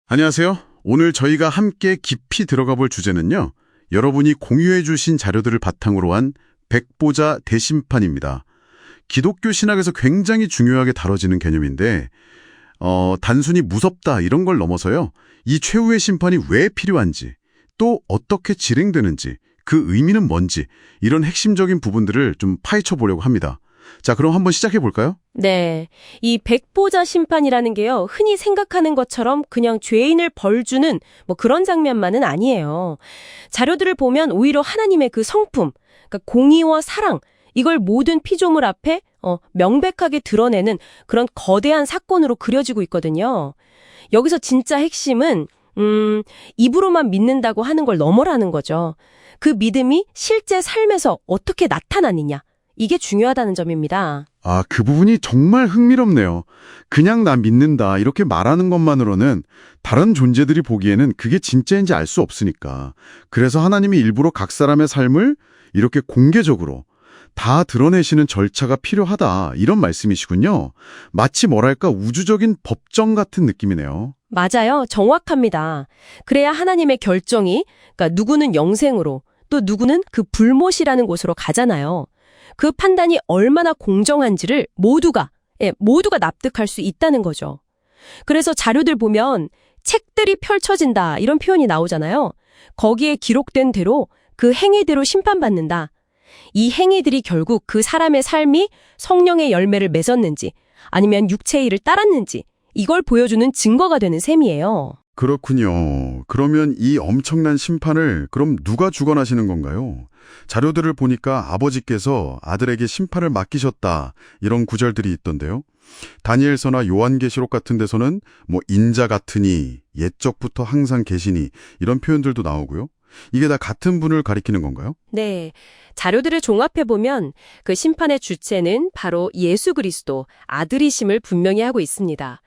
안녕하세요. 오늘 저희가 함께 깊이 들어가 볼 주제는요. 여러분이 공유해 주신 자료들을 바탕으로 한 백보자 대심판입니다. 기독교 신학에서 굉장히 중요하게 다뤄지는 개념인데 단순히 무섭다 이런 걸 넘어서요. 이 최후의 심판이 왜 필요한지, 또 어떻게 진행되는지, 그 의미는 뭔지 이런 핵심적인 부분들을 좀 파헤쳐 보려고 합니다. 자, 그럼 한번 시작해 볼까요? 네. 이 백보자 심판이라는 게요, 흔히 생각하는 것처럼 그냥 죄인을 벌주는 그런 장면만은 아니에요. 자료들을 보면 오히려 하나님의 그 성품, 그러니까 공의와 사랑, 이걸 모든 피조물 앞에 명백하게 드러내는 그런 거대한 사건으로 그려지고 있거든요. 여기서 진짜 핵심은 입으로만 믿는다고 하는 걸 넘어라는 거죠. 그 믿음이 실제 삶에서 어떻게 나타나느냐. 이게 중요하다는 점입니다. 아, 그 부분이 정말 흥미롭네요. 그냥 나 믿는다 이렇게 말하는 것만으로는 다른 존재들이 보기에는 그게 진짜인지 알 수 없으니까. 그래서 하나님이 일부러 각 사람의 삶을 이렇게 공개적으로 다 드러내시는 절차가 필요하다 이런 말씀이시군요. 마치 뭐랄까 우주적인 법정 같은 느낌이네요. 맞아요. 정확합니다. 그래야 하나님의 결정이, 그러니까 누구는 영생으로, 또 누구는 그 불못이라는 곳으로 가잖아요. 그 판단이 얼마나 공정한지를 모두가 납득할 수 있다는 거죠. 그래서 자료들 보면 책들이 펼쳐진다 이런 표현이 나오잖아요. 거기에 기록된 대로 그 행위대로 심판받는다. 이 행위들이 결국 그 사람의 삶이 성령의 열매를 맺었는지 아니면 육체의 일을 따랐는지 이걸 보여주는 증거가 되는 셈이에요. 그렇군요. 그러면 이 엄청난 심판을 그럼 누가 주관하시는 건가요? 자료들을 보니까 아버지께서 아들에게 심판을 맡기셨다 이런 구절들이 있던데요. 다니엘서나 요한계시록 같은 데서는 인자 같으니 옛적부터 항상 계시니 이런 표현들도 나오고요. 이게 다 같은 분을 가리키는 건가요? 네. 자료들을 종합해보면 그 심판의 주체는 바로 예수 그리스도, 아들이심을 분명히 하고 있습니다.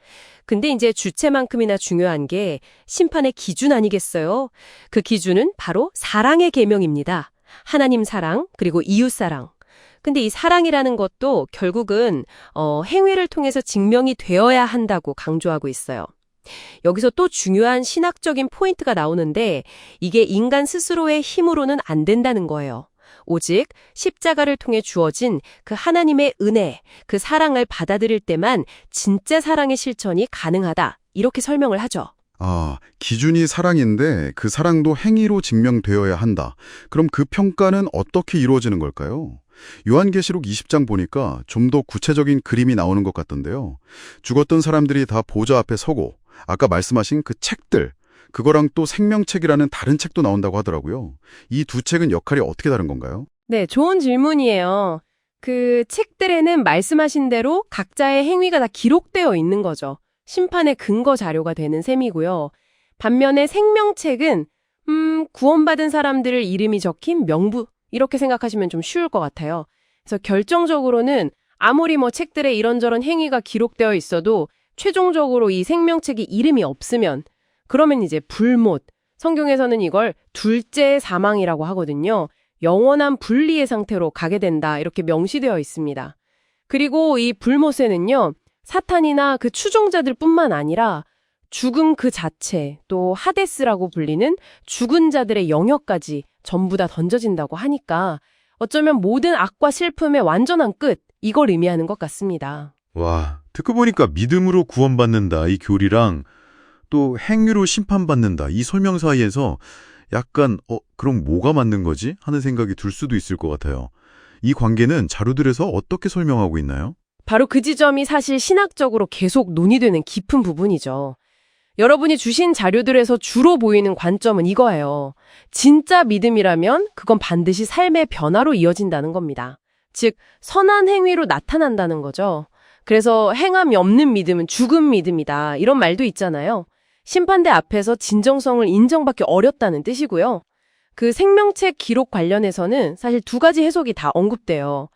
근데 이제 주체만큼이나 중요한 게 심판의 기준 아니겠어요? 그 기준은 바로 사랑의 계명입니다. 하나님 사랑, 그리고 이웃 사랑. 근데 이 사랑이라는 것도 결국은 행위를 통해서 증명이 되어야 한다고 강조하고 있어요. 여기서 또 중요한 신학적인 포인트가 나오는데 이게 인간 스스로의 힘으로는 안 된다는 거예요. 오직 십자가를 통해 주어진 그 하나님의 은혜, 그 사랑을 받아들일 때만 진짜 사랑의 실천이 가능하다. 이렇게 설명을 하죠. 아, 기준이 사랑인데 그 사랑도 행위로 증명되어야 한다. 그럼 그 평가는 어떻게 이루어지는 걸까요? 요한계시록 20장 보니까 좀 더 구체적인 그림이 나오는 것 같던데요. 죽었던 사람들이 다 보좌 앞에 서고 아까 말씀하신 그 책들, 그거랑 또 생명책이라는 다른 책도 나온다고 하더라고요. 이 두 책은 역할이 어떻게 다른 건가요? 네, 좋은 질문이에요. 그 책들에는 말씀하신 대로 각자의 행위가 다 기록되어 있는 거죠. 심판의 근거 자료가 되는 셈이고요. 반면에 생명책은 구원받은 사람들의 이름이 적힌 명부 이렇게 생각하시면 좀 쉬울 것 같아요. 그래서 결정적으로는 아무리 책들에 이런저런 행위가 기록되어 있어도 최종적으로 이 생명책에 이름이 없으면 그러면 이제 불못, 성경에서는 이걸 둘째 사망이라고 하거든요. 영원한 분리의 상태로 가게 된다 이렇게 명시되어 있습니다. 그리고 이 불못에는요. 사탄이나 그 추종자들 뿐만 아니라 죽음 그 자체, 또 하데스라고 불리는 죽은 자들의 영역까지 전부 다 던져진다고 하니까 어쩌면 모든 악과 슬픔의 완전한 끝, 이걸 의미하는 것 같습니다. 와, 듣고 보니까 믿음으로 구원받는다 이 교리랑 또 행위로 심판받는다 이 설명 사이에서 약간 그럼 뭐가 맞는 거지? 하는 생각이 들 수도 있을 것 같아요. 이 관계는 자료들에서 어떻게 설명하고 있나요? 바로 그 지점이 사실 신학적으로 계속 논의되는 깊은 부분이죠. 여러분이 주신 자료들에서 주로 보이는 관점은 이거예요. 진짜 믿음이라면 그건 반드시 삶의 변화로 이어진다는 겁니다. 즉, 선한 행위로 나타난다는 거죠. 그래서 행함이 없는 믿음은 죽은 믿음이다. 이런 말도 있잖아요. 심판대 앞에서 진정성을 인정받기 어렵다는 뜻이고요. 그 생명책 기록 관련해서는 사실 두 가지 해석이 다 언급돼요.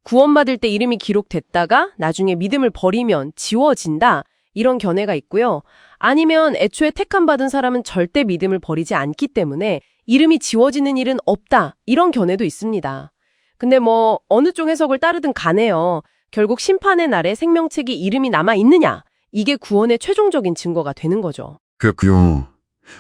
구원받을 때 이름이 기록됐다가 나중에 믿음을 버리면 지워진다. 이런 견해가 있고요. 아니면 애초에 택함받은 사람은 절대 믿음을 버리지 않기 때문에 이름이 지워지는 일은 없다. 이런 견해도 있습니다. 근데 어느 쪽 해석을 따르든 간에요. 결국 심판의 날에 생명책이 이름이 남아 있느냐? 이게 구원의 최종적인 증거가 되는 거죠. 그렇군요.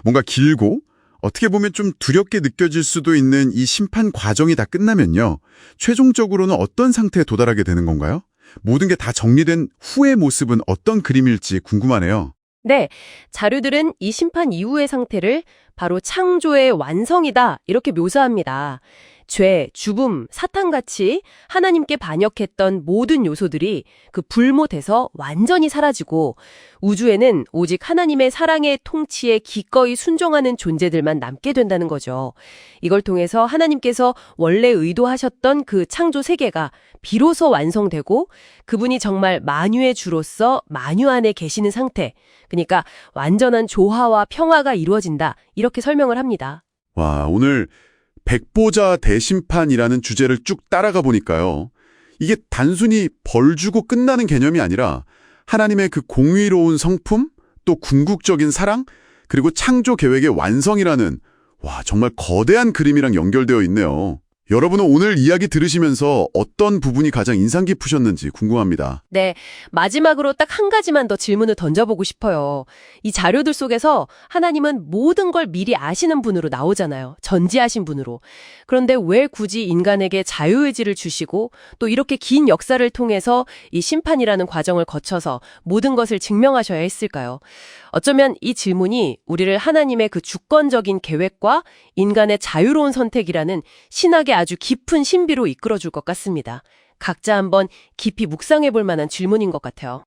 뭔가 길고 어떻게 보면 좀 두렵게 느껴질 수도 있는 이 심판 과정이 다 끝나면요. 최종적으로는 어떤 상태에 도달하게 되는 건가요? 모든 게 다 정리된 후의 모습은 어떤 그림일지 궁금하네요. 네, 자료들은 이 심판 이후의 상태를 바로 창조의 완성이다 이렇게 묘사합니다. 죄, 죽음, 사탄같이 하나님께 반역했던 모든 요소들이 그 불못에서 완전히 사라지고 우주에는 오직 하나님의 사랑의 통치에 기꺼이 순종하는 존재들만 남게 된다는 거죠. 이걸 통해서 하나님께서 원래 의도하셨던 그 창조 세계가 비로소 완성되고 그분이 정말 만유의 주로서 만유 안에 계시는 상태, 그러니까 완전한 조화와 평화가 이루어진다 이렇게 설명을 합니다. 와, 오늘 백보자 대심판이라는 주제를 쭉 따라가 보니까요. 이게 단순히 벌 주고 끝나는 개념이 아니라 하나님의 그 공의로운 성품, 또 궁극적인 사랑, 그리고 창조 계획의 완성이라는 정말 거대한 그림이랑 연결되어 있네요. 여러분은 오늘 이야기 들으시면서 어떤 부분이 가장 인상 깊으셨는지 궁금합니다. 네, 마지막으로 딱 한 가지만 더 질문을 던져보고 싶어요. 이 자료들 속에서 하나님은 모든 걸 미리 아시는 분으로 나오잖아요. 전지하신 분으로. 그런데 왜 굳이 인간에게 자유의지를 주시고 또 이렇게 긴 역사를 통해서 이 심판이라는 과정을 거쳐서 모든 것을 증명하셔야 했을까요? 어쩌면 이 질문이 우리를 하나님의 그 주권적인 계획과 인간의 자유로운 선택이라는 신학의 아주 깊은 신비로 이끌어줄 것 같습니다. 각자 한번 깊이 묵상해 볼 만한 질문인 것 같아요.